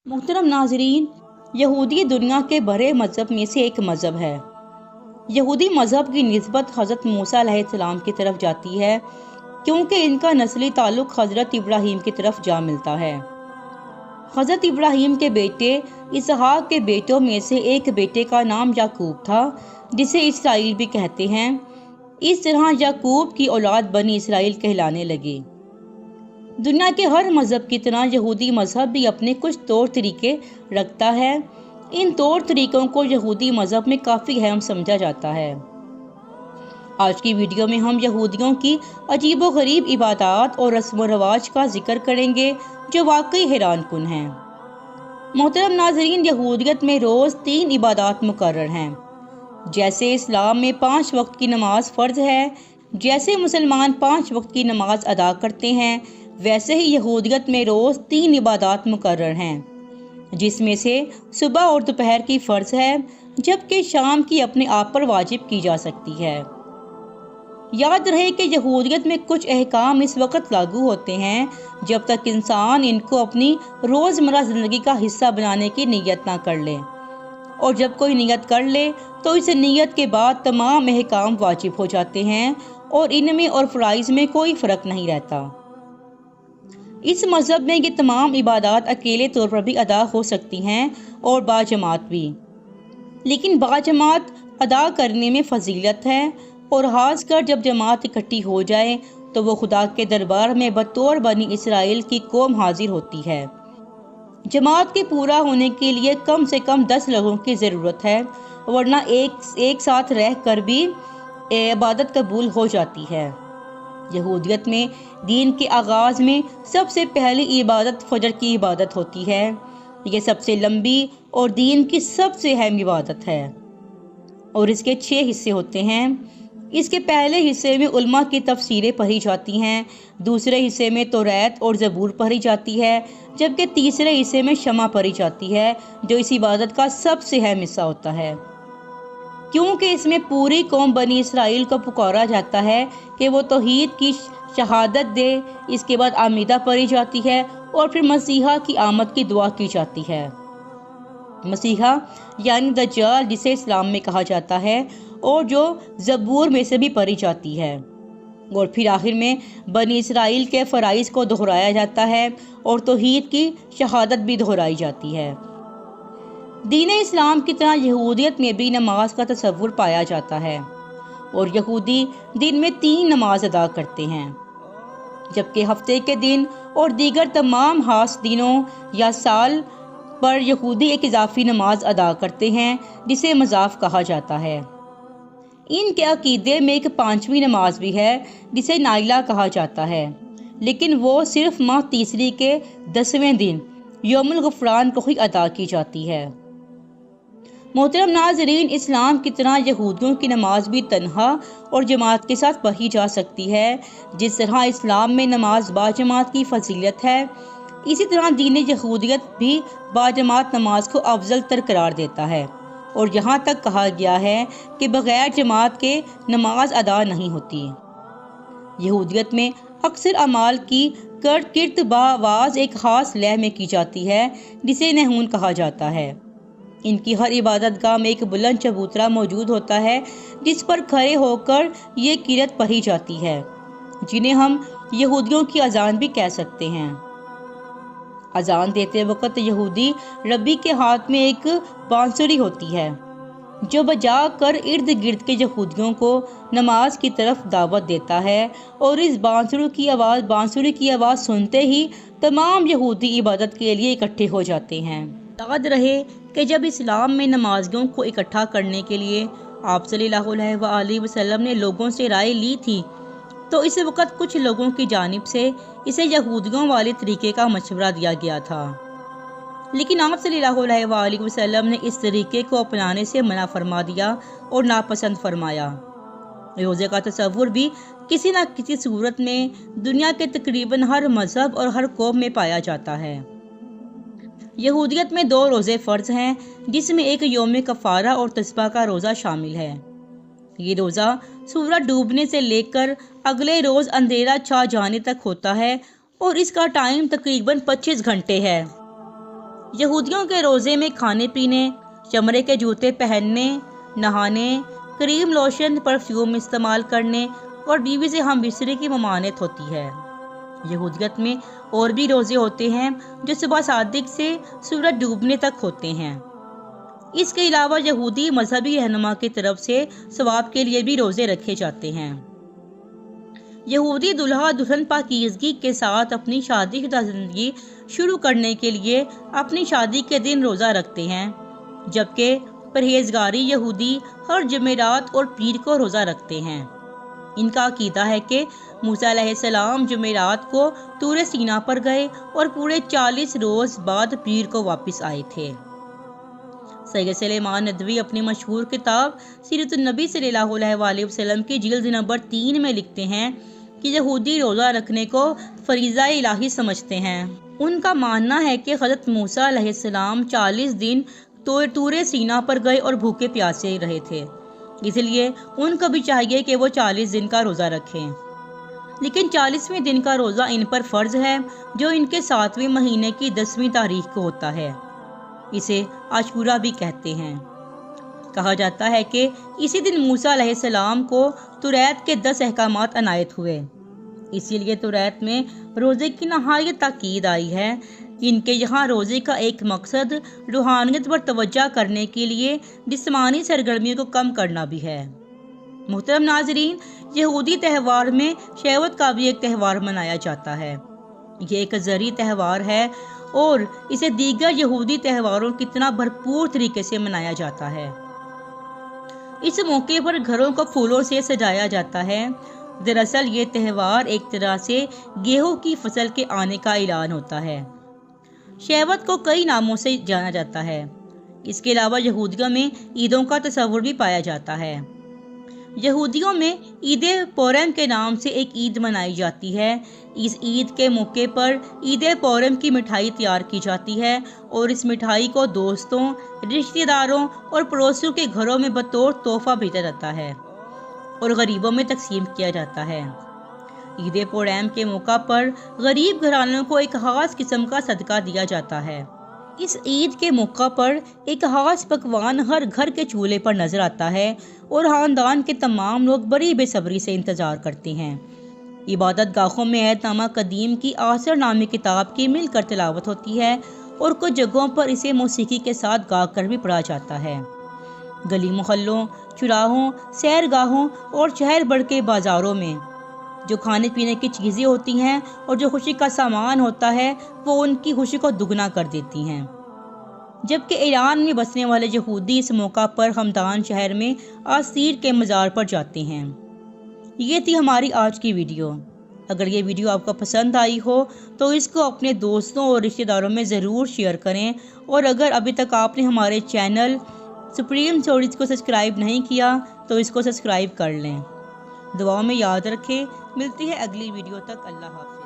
محترم ناظرین، یہودی دنیا کے بڑے مذہب میں سے ایک مذہب ہے۔ یہودی مذہب کی نسبت حضرت موسیٰ علیہ السلام کی طرف جاتی ہے کیونکہ ان کا نسلی تعلق حضرت ابراہیم کی طرف جا ملتا ہے۔ حضرت ابراہیم کے بیٹے اسحاق کے بیٹوں میں سے ایک بیٹے کا نام یعقوب تھا، جسے اسرائیل بھی کہتے ہیں۔ اس طرح یعقوب کی اولاد بنی اسرائیل کہلانے لگے۔ دنیا کے ہر مذہب کی طرح یہودی مذہب بھی اپنے کچھ طور طریقے رکھتا ہے۔ ان طور طریقوں کو یہودی مذہب میں کافی اہم سمجھا جاتا ہے۔ آج کی ویڈیو میں ہم یہودیوں کی عجیب و غریب عبادات اور رسم و رواج کا ذکر کریں گے جو واقعی حیران کن ہیں۔ محترم ناظرین، یہودیت میں روز 3 عبادات مقرر ہیں۔ جیسے اسلام میں 5 وقت کی نماز فرض ہے، جیسے مسلمان 5 وقت کی نماز ادا کرتے ہیں، ویسے ہی یہودیت میں روز 3 عبادات مقرر ہیں، جس میں سے صبح اور دوپہر کی فرض ہے، جبکہ شام کی اپنے آپ پر واجب کی جا سکتی ہے۔ یاد رہے کہ یہودیت میں کچھ احکام اس وقت لاگو ہوتے ہیں جب تک انسان ان کو اپنی روزمرہ زندگی کا حصہ بنانے کی نیت نہ کر لے، اور جب کوئی نیت کر لے تو اس نیت کے بعد تمام احکام واجب ہو جاتے ہیں اور ان میں اور فرائض میں کوئی فرق نہیں رہتا۔ اس مذہب میں یہ تمام عبادات اکیلے طور پر بھی ادا ہو سکتی ہیں اور باجماعت بھی، لیکن باجماعت ادا کرنے میں فضیلت ہے، اور خاص کر جب جماعت اکٹھی ہو جائے تو وہ خدا کے دربار میں بطور بنی اسرائیل کی قوم حاضر ہوتی ہے۔ جماعت کے پورا ہونے کے لیے کم سے کم 10 لوگوں کی ضرورت ہے، ورنہ ایک ساتھ رہ کر بھی عبادت قبول ہو جاتی ہے۔ یہودیت میں دین کے آغاز میں سب سے پہلی عبادت فجر کی عبادت ہوتی ہے۔ یہ سب سے لمبی اور دین کی سب سے اہم عبادت ہے، اور اس کے 6 حصے ہوتے ہیں۔ اس کے پہلے حصے میں علماء کی تفسیریں پڑھی جاتی ہیں، دوسرے حصے میں توریت اور زبور پڑھی جاتی ہے، جبکہ تیسرے حصے میں شمع پڑھی جاتی ہے، جو اس عبادت کا سب سے اہم حصہ ہوتا ہے، کیونکہ اس میں پوری قوم بنی اسرائیل کو پکارا جاتا ہے کہ وہ توحید کی شہادت دے۔ اس کے بعد آمیدہ پڑھی جاتی ہے اور پھر مسیحا کی آمد کی دعا کی جاتی ہے۔ مسیحا یعنی دجال، جسے اسلام میں کہا جاتا ہے، اور جو زبور میں سے بھی پڑھی جاتی ہے، اور پھر آخر میں بنی اسرائیل کے فرائض کو دہرایا جاتا ہے اور توحید کی شہادت بھی دہرائی جاتی ہے۔ دین اسلام کی طرح یہودیت میں بھی نماز کا تصور پایا جاتا ہے، اور یہودی دن میں 3 نماز ادا کرتے ہیں، جبکہ ہفتے کے دن اور دیگر تمام خاص دنوں یا سال پر یہودی ایک اضافی نماز ادا کرتے ہیں جسے مضاف کہا جاتا ہے۔ ان کے عقیدے میں ایک 5ویں نماز بھی ہے جسے نائلہ کہا جاتا ہے، لیکن وہ صرف ماہ تیسری کے 10ویں دن یوم الغفران کو ہی ادا کی جاتی ہے۔ محترم ناظرین، اسلام کی طرح یہودیوں کی نماز بھی تنہا اور جماعت کے ساتھ پڑھی جا سکتی ہے۔ جس طرح اسلام میں نماز باجماعت کی فضیلت ہے، اسی طرح دین یہودیت بھی باجماعت نماز کو افضل تر قرار دیتا ہے، اور یہاں تک کہا گیا ہے کہ بغیر جماعت کے نماز ادا نہیں ہوتی۔ یہودیت میں اکثر اعمال کی کرت بآواز ایک خاص لے میں کی جاتی ہے جسے نحون کہا جاتا ہے۔ ان کی ہر عبادت گاہ میں ایک بلند چبوترا موجود ہوتا ہے جس پر کھڑے ہو کر یہ کرت پڑھی جاتی ہے، جنہیں ہم یہودیوں کی اذان بھی کہہ سکتے ہیں۔ اذان دیتے وقت یہودی ربی کے ہاتھ میں ایک بانسری ہوتی ہے جو بجا کر ارد گرد کے یہودیوں کو نماز کی طرف دعوت دیتا ہے، اور اس بانسری کی آواز سنتے ہی تمام یہودی عبادت کے لیے اکٹھے ہو جاتے ہیں۔ یاد رہے کہ جب اسلام میں نمازیوں کو اکٹھا کرنے کے لیے آپ صلی اللہ علیہ وآلہ وسلم نے لوگوں سے رائے لی تھی تو اس وقت کچھ لوگوں کی جانب سے اسے یہودیوں والے طریقے کا مشورہ دیا گیا تھا، لیکن آپ صلی اللہ علیہ وآلہ وسلم نے اس طریقے کو اپنانے سے منع فرما دیا اور ناپسند فرمایا۔ روزے کا تصور بھی کسی نہ کسی صورت میں دنیا کے تقریباً ہر مذہب اور ہر قوم میں پایا جاتا ہے۔ یہودیت میں 2 روزے فرض ہیں، جس میں ایک یوم کفارہ اور تسبیح کا روزہ شامل ہے۔ یہ روزہ سورج ڈوبنے سے لے کر اگلے روز اندھیرا چھا جانے تک ہوتا ہے، اور اس کا ٹائم تقریباً 25 گھنٹے ہے۔ یہودیوں کے روزے میں کھانے پینے، چمڑے کے جوتے پہننے، نہانے، کریم لوشن پرفیوم استعمال کرنے اور بیوی سے ہم بستری کی ممانعت ہوتی ہے۔ یہودیت میں اور بھی روزے ہوتے ہیں جو صبح صادق سے سورج ڈوبنے تک ہوتے ہیں۔ اس کے علاوہ یہودی مذہبی رہنما کی طرف سے ثواب کے لیے بھی روزے رکھے جاتے ہیں۔ یہودی دلہا دلہن پاکیزگی کے ساتھ اپنی شادی شدہ زندگی شروع کرنے کے لیے اپنی شادی کے دن روزہ رکھتے ہیں، جبکہ پرہیزگاری یہودی ہر جمعرات اور پیر کو روزہ رکھتے ہیں۔ ان کا عقیدہ ہے کہ موسیٰ علیہ السلام جمعرات کو طور سینا پر گئے اور پورے 40 روز بعد پیر کو واپس آئے تھے۔ سید سلیمان ندوی اپنی مشہور کتاب سیرت النبی صلی اللہ علیہ وآلہ وسلم کی جلد نمبر 3 میں لکھتے ہیں کہ یہودی روزہ رکھنے کو فریضہ الہی سمجھتے ہیں۔ ان کا ماننا ہے کہ حضرت موسیٰ علیہ السلام 40 دن طور سینا پر گئے اور بھوکے پیاسے رہے تھے، اس لیے ان کو بھی چاہیے کہ وہ 40 دن کا روزہ رکھیں۔ لیکن 40ویں دن کا روزہ ان پر فرض ہے، جو ان کے 7ویں مہینے کی 10ویں تاریخ کو ہوتا ہے۔ اسے عاشورہ بھی کہتے ہیں۔ کہا جاتا ہے کہ اسی دن موسیٰ علیہ السلام کو توریت کے 10 احکامات عنایت ہوئے، اسی لیے توریت میں روزے کی نہایت تاکید آئی ہے۔ ان کے یہاں روزے کا ایک مقصد روحانیت پر توجہ کرنے کے لیے جسمانی سرگرمیوں کو کم کرنا بھی ہے۔ محترم ناظرین، یہودی تہوار میں شیوت کا بھی ایک تہوار منایا جاتا ہے۔ یہ ایک زرعی تہوار ہے اور اسے دیگر یہودی تہواروں کی طرح بھرپور طریقے سے منایا جاتا ہے۔ اس موقع پر گھروں کو پھولوں سے سجایا جاتا ہے۔ دراصل یہ تہوار ایک طرح سے گیہوں کی فصل کے آنے کا اعلان ہوتا ہے۔ شیوت کو کئی ناموں سے جانا جاتا ہے۔ اس کے علاوہ یہودیوں میں عیدوں کا تصور بھی پایا جاتا ہے۔ یہودیوں میں عید پورم کے نام سے ایک عید منائی جاتی ہے۔ اس عید کے موقع پر عید پورم کی مٹھائی تیار کی جاتی ہے اور اس مٹھائی کو دوستوں، رشتہ داروں اور پڑوسیوں کے گھروں میں بطور تحفہ بھیجا جاتا ہے اور غریبوں میں تقسیم کیا جاتا ہے۔ عید پورم کے موقع پر غریب گھرانوں کو ایک خاص قسم کا صدقہ دیا جاتا ہے۔ اس عید کے موقع پر ایک خاص پکوان ہر گھر کے چولہے پر نظر آتا ہے اور خاندان کے تمام لوگ بڑی بے صبری سے انتظار کرتے ہیں۔ عبادت گاہوں میں عہد نامہ قدیم کی آثر نامی کتاب کی مل کر تلاوت ہوتی ہے اور کچھ جگہوں پر اسے موسیقی کے ساتھ گا کر بھی پڑھا جاتا ہے۔ گلی محلوں، چراہوں، سیر گاہوں اور شہر بھر کے بازاروں میں جو کھانے پینے کی چیزیں ہوتی ہیں اور جو خوشی کا سامان ہوتا ہے وہ ان کی خوشی کو دگنا کر دیتی ہیں۔ جبکہ ایران میں بسنے والے یہودی اس موقع پر ہمدان شہر میں آسیر کے مزار پر جاتے ہیں۔ یہ تھی ہماری آج کی ویڈیو۔ اگر یہ ویڈیو آپ کو پسند آئی ہو تو اس کو اپنے دوستوں اور رشتہ داروں میں ضرور شیئر کریں، اور اگر ابھی تک آپ نے ہمارے چینل سپریم اسٹوریز کو سبسکرائب نہیں کیا تو اس کو سبسکرائب کر لیں۔ دعاؤں میں یاد رکھیں۔ ملتی ہے اگلی ویڈیو تک۔ اللہ حافظ۔